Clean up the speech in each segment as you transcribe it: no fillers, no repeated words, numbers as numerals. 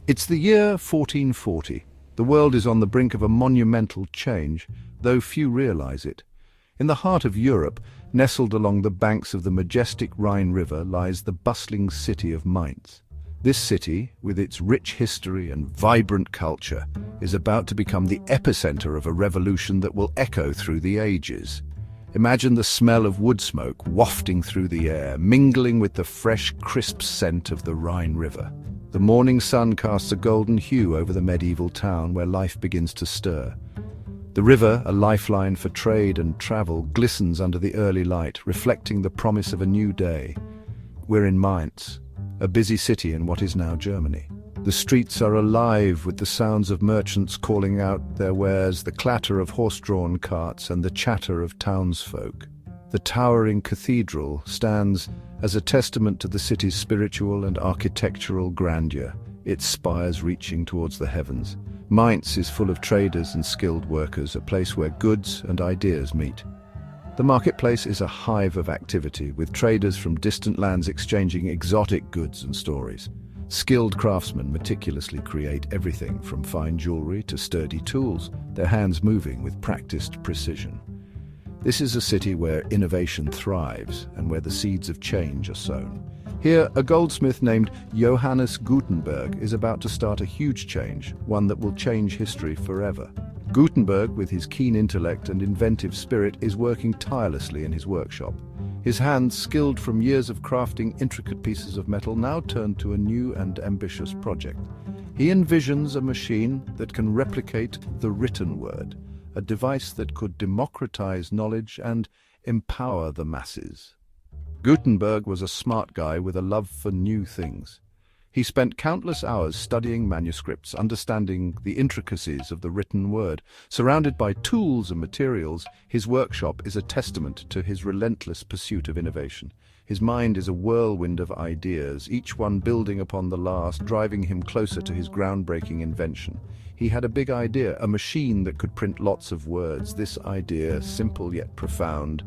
It's the year 1440. The world is on the brink of a monumental change, though few realize it. In the heart of Europe, nestled along the banks of the majestic Rhine River, lies the bustling city of Mainz. This city, with its rich history and vibrant culture, is about to become the epicenter of a revolution that will echo through the ages. Imagine the smell of wood smoke wafting through the air, mingling with the fresh, crisp scent of the Rhine River. The morning sun casts a golden hue over the medieval town where life begins to stir. The river, a lifeline for trade and travel, glistens under the early light, reflecting the promise of a new day. We're in Mainz, a busy city in what is now Germany. The streets are alive with the sounds of merchants calling out their wares, the clatter of horse-drawn carts, and the chatter of townsfolk. The towering cathedral stands as a testament to the city's spiritual and architectural grandeur, its spires reaching towards the heavens. Mainz is full of traders and skilled workers, a place where goods and ideas meet. The marketplace is a hive of activity, with traders from distant lands exchanging exotic goods and stories. Skilled craftsmen meticulously create everything from fine jewelry to sturdy tools, their hands moving with practiced precision. This is a city where innovation thrives and where the seeds of change are sown. Here, a goldsmith named Johannes Gutenberg is about to start a huge change, one that will change history forever. Gutenberg, with his keen intellect and inventive spirit, is working tirelessly in his workshop. His hands, skilled from years of crafting intricate pieces of metal, now turn to a new and ambitious project. He envisions a machine that can replicate the written word, a device that could democratize knowledge and empower the masses. Gutenberg was a smart guy with a love for new things. He spent countless hours studying manuscripts, understanding the intricacies of the written word. Surrounded by tools and materials, his workshop is a testament to his relentless pursuit of innovation. His mind is a whirlwind of ideas, each one building upon the last, driving him closer to his groundbreaking invention. He had a big idea, a machine that could print lots of words. This idea, simple yet profound,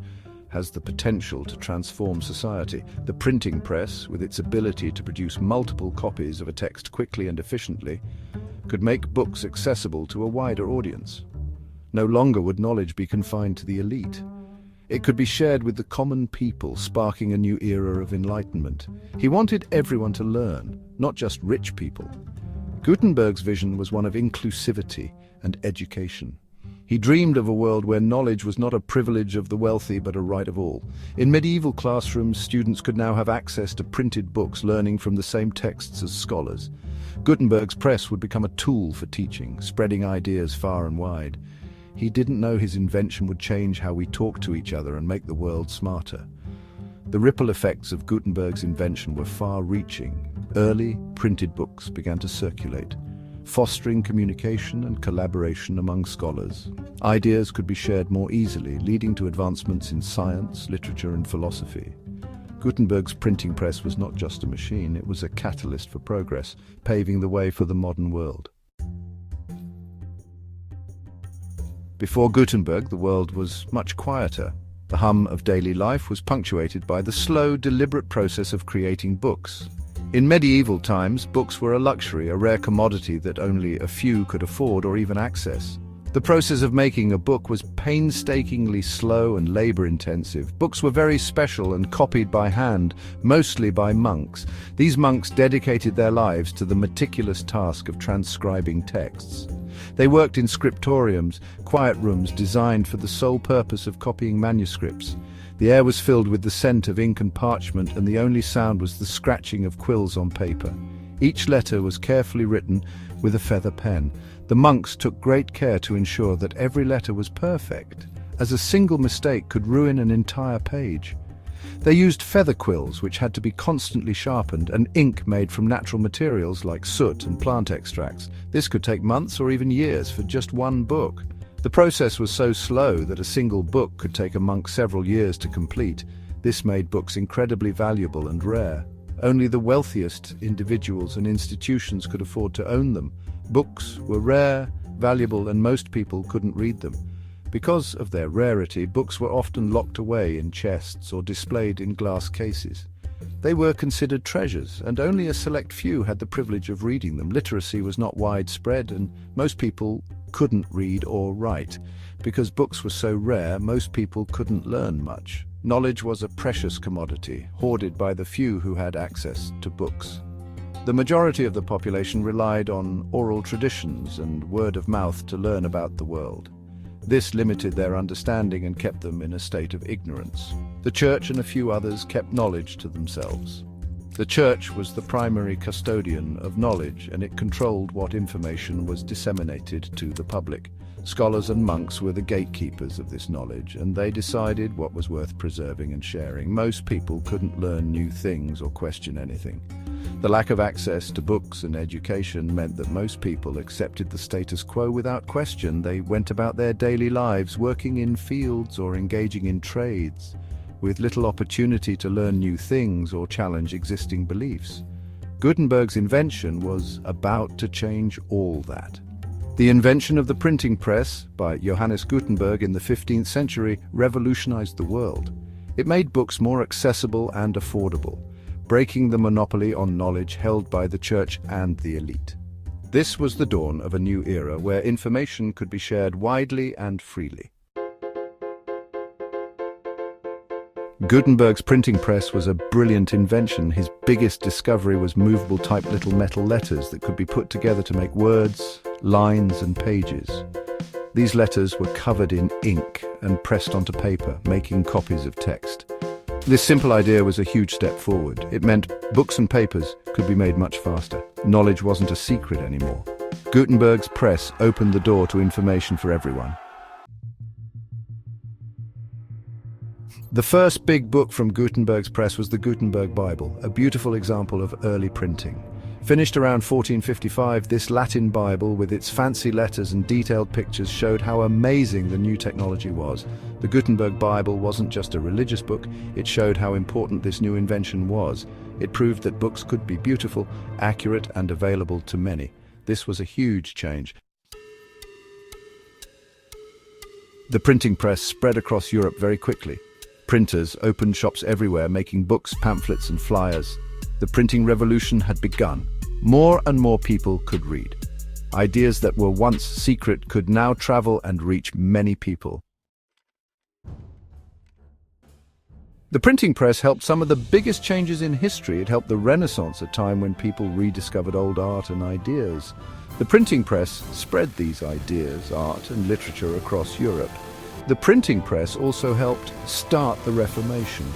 has the potential to transform society. The printing press, with its ability to produce multiple copies of a text quickly and efficiently, could make books accessible to a wider audience. No longer would knowledge be confined to the elite. It could be shared with the common people, sparking a new era of enlightenment. He wanted everyone to learn, not just rich people. Gutenberg's vision was one of inclusivity and education. He dreamed of a world where knowledge was not a privilege of the wealthy but a right of all. In medieval classrooms, students could now have access to printed books, learning from the same texts as scholars. Gutenberg's press would become a tool for teaching, spreading ideas far and wide. He didn't know his invention would change how we talk to each other and make the world smarter. The ripple effects of Gutenberg's invention were far-reaching. Early, printed books began to circulate, fostering communication and collaboration among scholars. Ideas could be shared more easily, leading to advancements in science, literature, and philosophy. Gutenberg's printing press was not just a machine, it was a catalyst for progress, paving the way for the modern world. Before Gutenberg, the world was much quieter. The hum of daily life was punctuated by the slow, deliberate process of creating books. In medieval times, books were a luxury, a rare commodity that only a few could afford or even access. The process of making a book was painstakingly slow and labor-intensive. Books were very special and copied by hand, mostly by monks. These monks dedicated their lives to the meticulous task of transcribing texts. They worked in scriptoriums, quiet rooms designed for the sole purpose of copying manuscripts. The air was filled with the scent of ink and parchment, and the only sound was the scratching of quills on paper. Each letter was carefully written with a feather pen. The monks took great care to ensure that every letter was perfect, as a single mistake could ruin an entire page. They used feather quills, which had to be constantly sharpened, and ink made from natural materials like soot and plant extracts. This could take months or even years for just one book. The process was so slow that a single book could take a monk several years to complete. This made books incredibly valuable and rare. Only the wealthiest individuals and institutions could afford to own them. Books were rare, valuable, and most people couldn't read them. Because of their rarity, books were often locked away in chests or displayed in glass cases. They were considered treasures, and only a select few had the privilege of reading them. Literacy was not widespread, and most people couldn't read or write. Because books were so rare, most people couldn't learn much. Knowledge was a precious commodity, hoarded by the few who had access to books. The majority of the population relied on oral traditions and word of mouth to learn about the world. This limited their understanding and kept them in a state of ignorance. The church and a few others kept knowledge to themselves. The church was the primary custodian of knowledge, and it controlled what information was disseminated to the public. Scholars and monks were the gatekeepers of this knowledge, and they decided what was worth preserving and sharing. Most people couldn't learn new things or question anything. The lack of access to books and education meant that most people accepted the status quo without question. They went about their daily lives, working in fields or engaging in trades, with little opportunity to learn new things or challenge existing beliefs. Gutenberg's invention was about to change all that. The invention of the printing press by Johannes Gutenberg in the 15th century revolutionized the world. It made books more accessible and affordable, breaking the monopoly on knowledge held by the church and the elite. This was the dawn of a new era where information could be shared widely and freely. Gutenberg's printing press was a brilliant invention. His biggest discovery was movable-type little metal letters that could be put together to make words, lines, and pages. These letters were covered in ink and pressed onto paper, making copies of text. This simple idea was a huge step forward. It meant books and papers could be made much faster. Knowledge wasn't a secret anymore. Gutenberg's press opened the door to information for everyone. The first big book from Gutenberg's press was the Gutenberg Bible, a beautiful example of early printing. Finished around 1455, this Latin Bible, with its fancy letters and detailed pictures, showed how amazing the new technology was. The Gutenberg Bible wasn't just a religious book, it showed how important this new invention was. It proved that books could be beautiful, accurate, and available to many. This was a huge change. The printing press spread across Europe very quickly. Printers opened shops everywhere, making books, pamphlets, and flyers. The printing revolution had begun. More and more people could read. Ideas that were once secret could now travel and reach many people. The printing press helped some of the biggest changes in history. It helped the Renaissance, a time when people rediscovered old art and ideas. The printing press spread these ideas, art, and literature across Europe. The printing press also helped start the Reformation.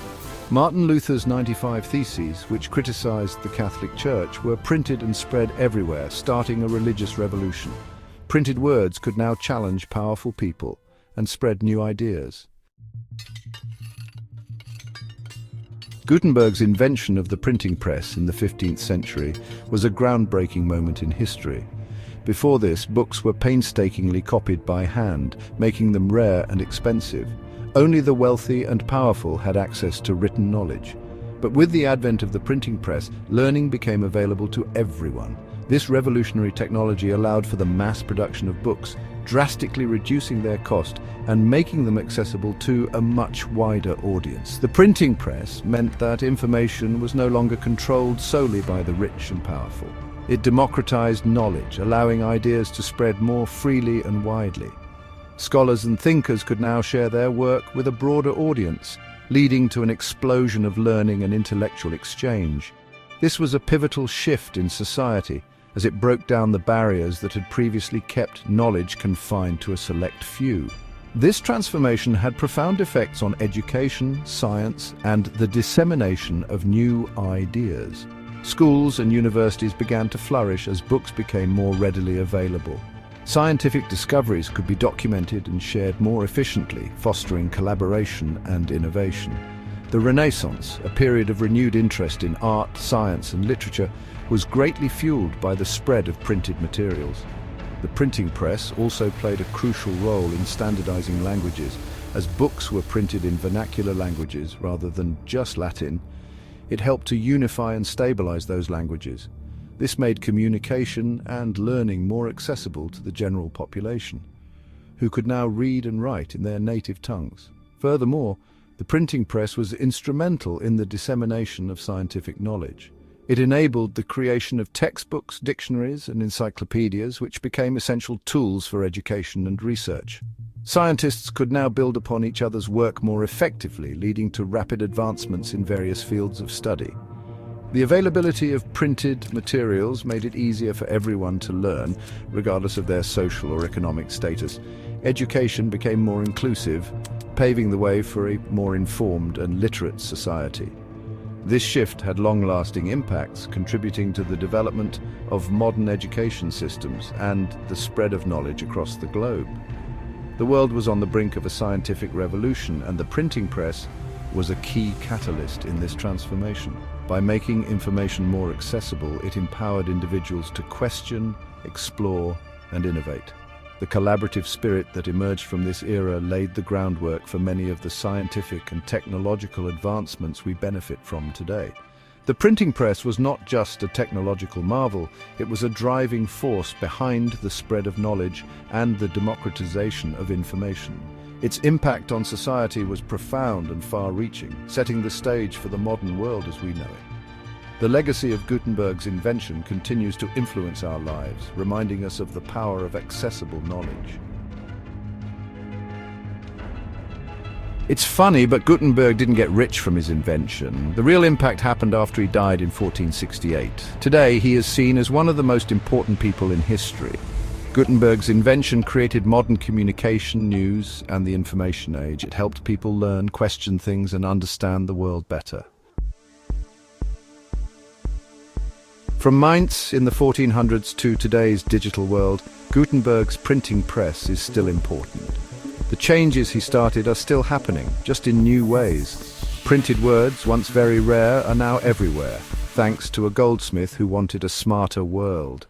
Martin Luther's 95 Theses, which criticized the Catholic Church, were printed and spread everywhere, starting a religious revolution. Printed words could now challenge powerful people and spread new ideas. Gutenberg's invention of the printing press in the 15th century was a groundbreaking moment in history. Before this, books were painstakingly copied by hand, making them rare and expensive. Only the wealthy and powerful had access to written knowledge. But with the advent of the printing press, learning became available to everyone. This revolutionary technology allowed for the mass production of books, drastically reducing their cost and making them accessible to a much wider audience. The printing press meant that information was no longer controlled solely by the rich and powerful. It democratized knowledge, allowing ideas to spread more freely and widely. Scholars and thinkers could now share their work with a broader audience, leading to an explosion of learning and intellectual exchange. This was a pivotal shift in society, as it broke down the barriers that had previously kept knowledge confined to a select few. This transformation had profound effects on education, science, and the dissemination of new ideas. Schools and universities began to flourish as books became more readily available. Scientific discoveries could be documented and shared more efficiently, fostering collaboration and innovation. The Renaissance, a period of renewed interest in art, science, and literature, was greatly fueled by the spread of printed materials. The printing press also played a crucial role in standardizing languages. As books were printed in vernacular languages rather than just Latin, it helped to unify and stabilize those languages. This made communication and learning more accessible to the general population, who could now read and write in their native tongues. Furthermore, The printing press was instrumental in the dissemination of scientific knowledge. It enabled the creation of textbooks, dictionaries, and encyclopedias, which became essential tools for education and research. Scientists could now build upon each other's work more effectively, leading to rapid advancements in various fields of study. The availability of printed materials made it easier for everyone to learn, regardless of their social or economic status. Education became more inclusive, paving the way for a more informed and literate society. This shift had long-lasting impacts, contributing to the development of modern education systems and the spread of knowledge across the globe. The world was on the brink of a scientific revolution, and the printing press was a key catalyst in this transformation. By making information more accessible, it empowered individuals to question, explore, and innovate. The collaborative spirit that emerged from this era laid the groundwork for many of the scientific and technological advancements we benefit from today. The printing press was not just a technological marvel, it was a driving force behind the spread of knowledge and the democratization of information. Its impact on society was profound and far-reaching, setting the stage for the modern world as we know it. The legacy of Gutenberg's invention continues to influence our lives, reminding us of the power of accessible knowledge. It's funny, but Gutenberg didn't get rich from his invention. The real impact happened after he died in 1468. Today, he is seen as one of the most important people in history. Gutenberg's invention created modern communication, news, and the information age. It helped people learn, question things, and understand the world better. From Mainz in the 1400s to today's digital world, Gutenberg's printing press is still important. The changes he started are still happening, just in new ways. Printed words, once very rare, are now everywhere, thanks to a goldsmith who wanted a smarter world.